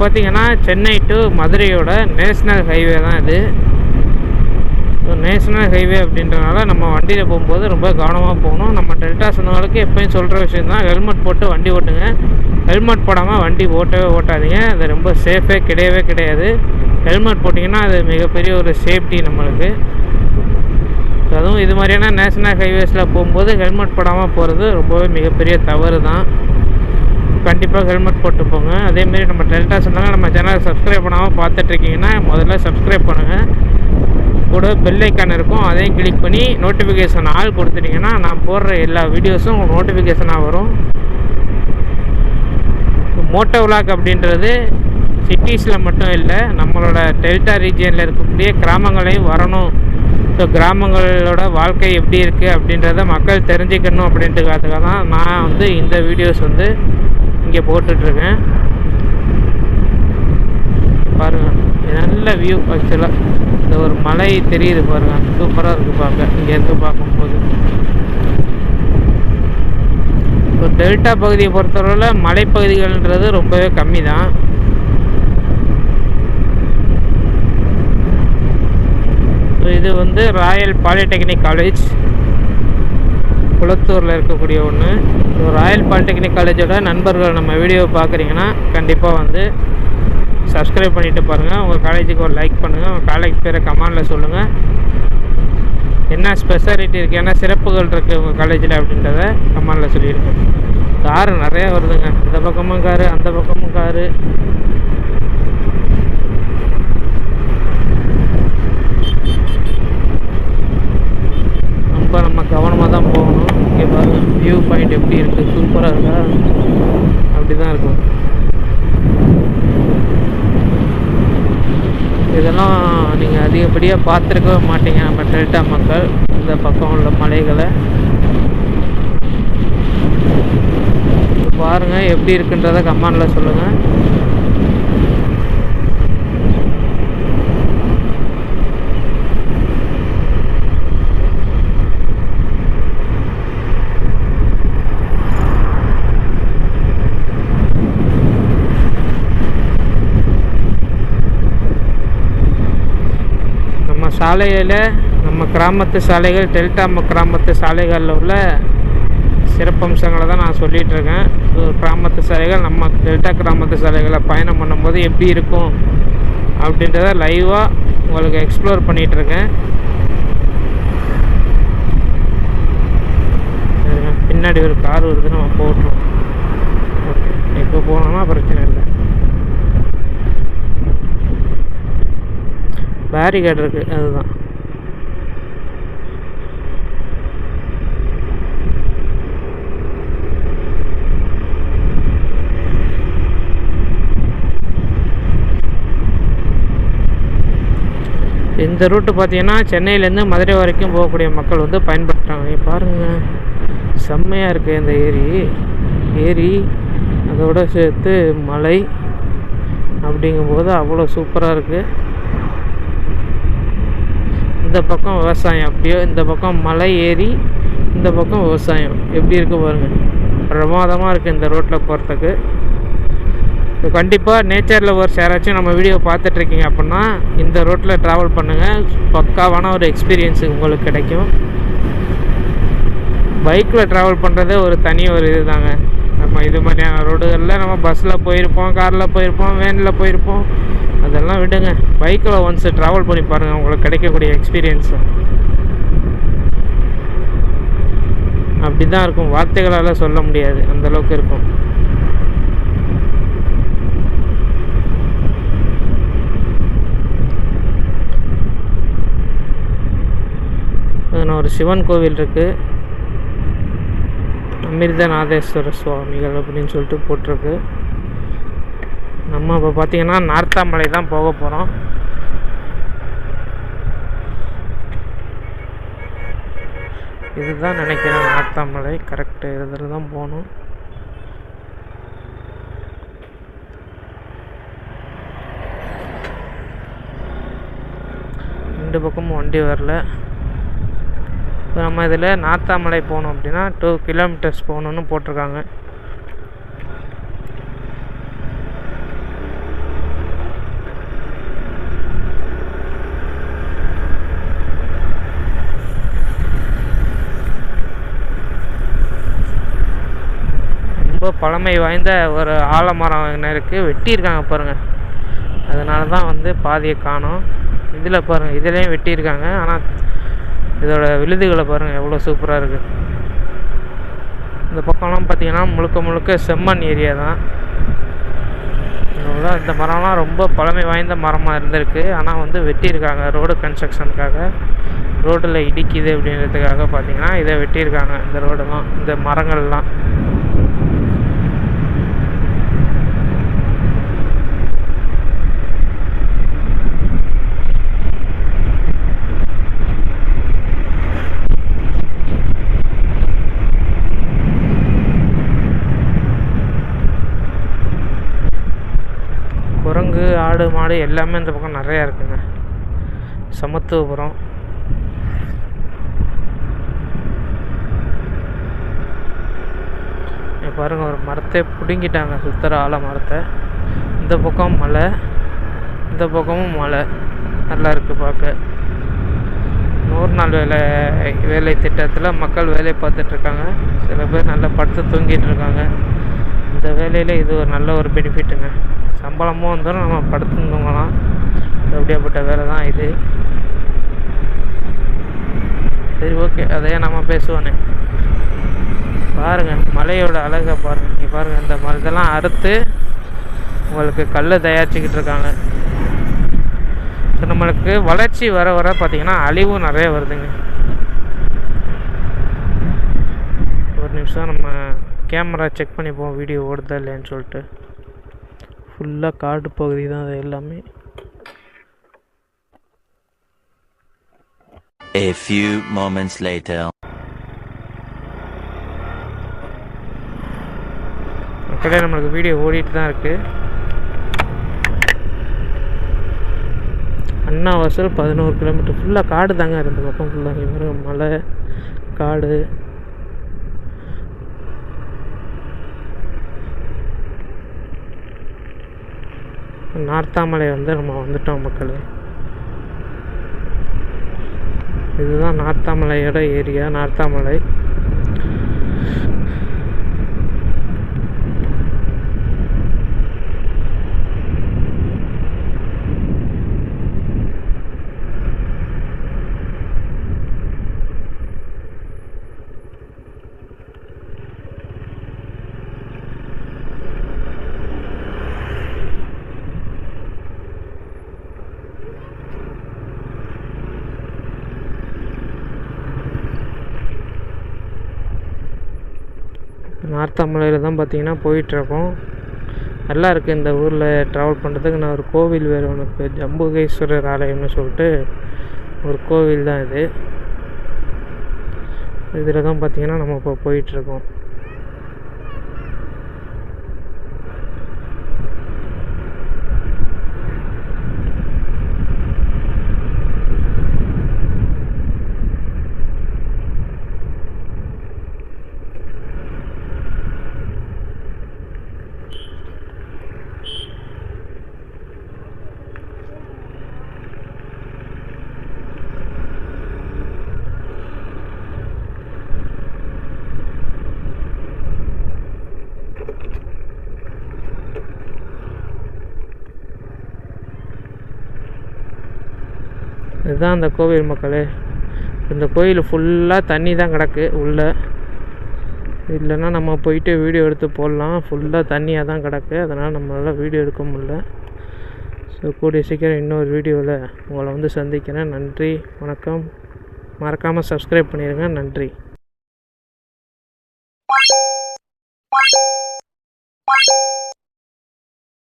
பார்த்திங்கன்னா சென்னை டு மதுரையோட national highway தான் இது. ஸோ நேஷ்னல் ஹைவே அப்படின்றனால நம்ம வண்டியில் போகும்போது ரொம்ப கவனமாக போகணும். நம்ம டெல்டா சொன்னவங்களுக்கு எப்போயும் சொல்கிற விஷயம் தான், ஹெல்மெட் போட்டு வண்டி ஓட்டுங்க. ஹெல்மெட் போடாமல் வண்டி ஓட்டாதீங்க. அது ரொம்ப சேஃபே கிடையாது. ஹெல்மெட் போட்டிங்கன்னா அது மிகப்பெரிய ஒரு சேஃப்டி நம்மளுக்கு. அதுவும் இது மாதிரியான நேஷ்னல் ஹைவேஸில் போகும்போது ஹெல்மெட் போடாமல் போகிறது ரொம்பவே மிகப்பெரிய தவறு தான். கண்டிப்பாக ஹெல்மெட் போட்டு போங்க. அதேமாரி நம்ம டெல்டா சொன்னாங்க நம்ம சேனலை சப்ஸ்கிரைப் பண்ணாமல் பார்த்துட்ருக்கீங்கன்னா முதல்ல சப்ஸ்கிரைப் பண்ணுங்கள். கூட பெல் ஐக்கான் இருக்கும், அதையும் கிளிக் பண்ணி நோட்டிஃபிகேஷன் ஆல் கொடுத்துட்டிங்கன்னா நான் போடுற எல்லா வீடியோஸும் உங்களுக்கு நோட்டிஃபிகேஷனாக வரும். மோட்டோ விலாக் அப்படின்றது சிட்டிஸில் மட்டும் இல்லை, நம்மளோட டெல்டா ரீஜியனில் இருக்கக்கூடிய கிராமங்களையும் வரணும். ஸோ கிராமங்களோட வாழ்க்கை எப்படி இருக்குது அப்படின்றத மக்கள் தெரிஞ்சுக்கணும் அப்படின்றதுக்காக தான் நான் வந்து இந்த வீடியோஸ் வந்து இங்கே போட்டுட்ருக்கேன். பாருங்கள், நல்ல வியூ. ஆக்சுவலாக இந்த ஒரு மலை தெரியுது பாருங்கள், சூப்பராக இருக்குது பார்க்க இங்கேருந்து பார்க்கும்போது. இப்போ டெல்டா பகுதியை பொறுத்தவரையில் மலைப்பகுதிகள்ன்றது ரொம்பவே கம்மி தான். இது வந்து ராயல் பாலிடெக்னிக் காலேஜ், குளத்தூரில் இருக்கக்கூடிய ஒன்று. ராயல் பாலிடெக்னிக் காலேஜோட நண்பர்கள் நம்ம வீடியோ பார்க்குறீங்கன்னா கண்டிப்பாக வந்து சப்ஸ்கிரைப் பண்ணிவிட்டு பாருங்கள். உங்கள் காலேஜுக்கு ஒரு லைக் பண்ணுங்கள். உங்கள் காலேஜ் பேரை கமெண்டில் சொல்லுங்கள். என்ன ஸ்பெஷாலிட்டி இருக்குது, என்ன சிறப்புகள் இருக்குது உங்கள் காலேஜில் அப்படின்றத கமெண்டில் சொல்லிடுங்க. காரு நிறையா வருதுங்க, இந்த பக்கமும் காரு அந்த பக்கமும் காரு. ரொம்ப நம்ம கவனமாக தான் போகணும். இங்கே பாருங்கள் வியூ பாயிண்ட் எப்படி இருக்குது, சூப்பராக இருக்கா? அப்படி தான் இருக்கும். இதெல்லாம் நீங்கள் அதிகப்படியாக பார்த்துருக்கவே மாட்டீங்க நம்ம டெல்டா மக்கள், இந்த பக்கம் உள்ள மலைகளை. பாருங்கள் எப்படி இருக்குன்றதை கமெண்டில் சொல்லுங்கள். சாலையில் நம்ம கிராமத்து சாலைகள், டெல்டா கிராமத்து சாலைகளில் உள்ள சிறப்பம்சங்களை தான் நான் சொல்லிகிட்ருக்கேன். கிராமத்து சாலைகள், நம்ம டெல்டா கிராமத்து சாலைகளை பயணம் பண்ணும்போது எப்படி இருக்கும் அப்படின்றத லைவாக உங்களுக்கு எக்ஸ்ப்ளோர் பண்ணிகிட்ருக்கேன். பின்னாடி ஒரு கார் வருது, நம்ம போட்டுருவோம். ஓகே, இப்போ போனோம்னா பிரச்சனை இல்லை. பேரிகேட் இருக்குது, அதுதான். இந்த ரூட்டு பார்த்தீங்கன்னா சென்னையிலேருந்து மதுரை வரைக்கும் போகக்கூடிய மக்கள் வந்து பயன்படுத்துகிறாங்க. பாருங்கள், செம்மையாக இருக்குது இந்த ஏரி அதோடு சேர்த்து மலை அப்படிங்கும்போது அவ்வளோ சூப்பராக இருக்குது. இந்த பக்கம் விவசாயம் அப்படியோ, இந்த பக்கம் மலை ஏரி, இந்த பக்கம் விவசாயம் எப்படி இருக்குது பாருங்கள். பிரமாதமாக இருக்குது இந்த ரோட்டில் போகிறதுக்கு. கண்டிப்பாக நேச்சரில் ஒரு யாராச்சும் நம்ம வீடியோ பார்த்துட்ருக்கீங்க அப்படின்னா இந்த ரோட்டில் ட்ராவல் பண்ணுங்கள். பக்காவான ஒரு எக்ஸ்பீரியன்ஸு உங்களுக்கு கிடைக்கும். பைக்கில் ட்ராவல் பண்ணுறதே ஒரு தனி ஒரு இது தாங்க. நம்ம இது மாதிரியான ரோடுகளில் நம்ம பஸ்ஸில் போயிருப்போம், காரில் போயிருப்போம், வேனில் போயிருப்போம், அதெல்லாம் விடுங்க. பைக்கில் ஒன்ஸ் ட்ராவல் பண்ணி பாருங்கள், உங்களுக்கு கிடைக்கக்கூடிய எக்ஸ்பீரியன்ஸு அப்படி தான் இருக்கும். வார்த்தைகளால் சொல்ல முடியாது, அந்தளவுக்கு இருக்கும். ஒரு சிவன் கோவில் இருக்குது, அமிர்தநாதேஸ்வர சுவாமிகள் அப்படின்னு சொல்லிட்டு போட்டிருக்கு. நம்ம இப்போ பார்த்திங்கன்னா நார்த்தாமலை தான் போக போகிறோம். இதுதான் நினைக்கிறேன் நார்த்தாமலை, கரெக்டு. இதில் தான் போகணும். ரெண்டு பக்கமும் வண்டி வரல. இப்போ நம்ம இதில் நார்த்தாமலை போகணும் அப்படின்னா 2 கிலோமீட்டர்ஸ் போகணுன்னு போட்டிருக்காங்க. ரொம்ப பழமை வாய்ந்த ஒரு ஆலமரம் இருக்குது, வெட்டியிருக்காங்க பாருங்கள். அதனால தான் வந்து பாதியை காணோம். இதில் பாருங்கள், இதுலேயும் வெட்டியிருக்காங்க. ஆனால் இதோட விழுதுகளை பாருங்கள் எவ்வளோ சூப்பராக இருக்குது. இந்த பக்கம்லாம் பார்த்திங்கன்னா முழுக்க முழுக்க செம்மண் ஏரியா தான். இந்த மரம்லாம் ரொம்ப பழமை வாய்ந்த மரமாக இருந்திருக்கு. ஆனால் வந்து வெட்டியிருக்காங்க ரோடு கன்ஸ்ட்ரக்ஷனுக்காக. ரோட்டில் இடிக்குது அப்படின்றதுக்காக பார்த்திங்கன்னா இதை வெட்டியிருக்காங்க. இந்த ரோடெல்லாம், இந்த மரங்கள்லாம். குரங்கு, ஆடு, மாடு எல்லாமே இந்த பக்கம் நிறையா இருக்குங்க. சமத்துவபுரம். பாருங்கள், ஒரு மரத்தை பிடுங்கிட்டாங்க, சுத்தர ஆல மரத்தை. இந்த பக்கம் மலை, இந்த பக்கமும் மலை. நல்லா இருக்குது பார்க்க. 100 நாள் வேலை திட்டத்தில் மக்கள் வேலை பார்த்துட்ருக்காங்க. சில பேர் நல்லா படுத்து தூங்கிட்டு இருக்காங்க. இந்த வேலையில் இது ஒரு நல்ல ஒரு பெனிஃபிட்டுங்க. சம்பளமும் வந்துடும், நம்ம படுத்து தூங்கலாம். அப்படியாப்பட்ட வேலை தான் இது. சரி, ஓகே, அதையே நம்ம பேசுவோன்னே. பாருங்கள் மலையோட அழகை பாருங்கள். நீங்கள் பாருங்கள், இந்த இதெல்லாம் அறுத்து உங்களுக்கு கல் தயாரிச்சுக்கிட்டு இருக்காங்க. ஸோ நம்மளுக்கு வளர்ச்சி வர வர பார்த்திங்கன்னா அழிவும் நிறைய வருதுங்க. ஒரு நிமிஷம் நம்ம கேமரா செக் பண்ணிப்போம், வீடியோ ஓடுதா இல்லைன்னு சொல்லிட்டு. ஃபுல்லாக காடு பகுதி தான் அது எல்லாமே. A few moments later. மக்களே, நம்மளுக்கு வீடியோ ஓடிட்டு தான் இருக்குது. அண்ணாவாசல் 11 கிலோமீட்டர் ஃபுல்லாக காடு தாங்க. ரெண்டு பக்கம் ஃபுல்லாக இங்கே மலை, காடு. நார்த்தாமலை வந்து நம்ம வந்துட்டோம் மக்களே. இதுதான் நார்த்தாமலையோட ஏரியா. நார்த்தாமலை நார்த்தாமலையில் தான் பார்த்திங்கன்னா போயிட்டுருக்கோம். நல்லா இருக்குது இந்த ஊரில் ட்ராவல் பண்ணுறதுக்கு. நான் ஒரு கோவில் வேறு உனக்கு, ஜம்புகேஸ்வரர் ஆலயம்னு சொல்லிட்டு ஒரு கோவில் தான் இது. இதில் தான் பார்த்திங்கன்னா நம்ம இப்போ போயிட்டுருக்கோம். இதுதான் அந்த கோவில் மக்களே. இந்த கோயில் ஃபுல்லாக தண்ணி தான் கிடக்கு உள்ளே. இல்லைன்னா நம்ம போயிட்டு வீடியோ எடுத்து போடலாம். ஃபுல்லாக தண்ணியாக தான் கிடக்கு, அதனால் நம்மளால் வீடியோ எடுக்க முடியல. ஸோ கூடிய சீக்கிரம் இன்னொரு வீடியோவில் உங்களை வந்து சந்திக்கிறேன். நன்றி, வணக்கம். மறக்காமல் சப்ஸ்கிரைப் பண்ணிடுங்க. நன்றி.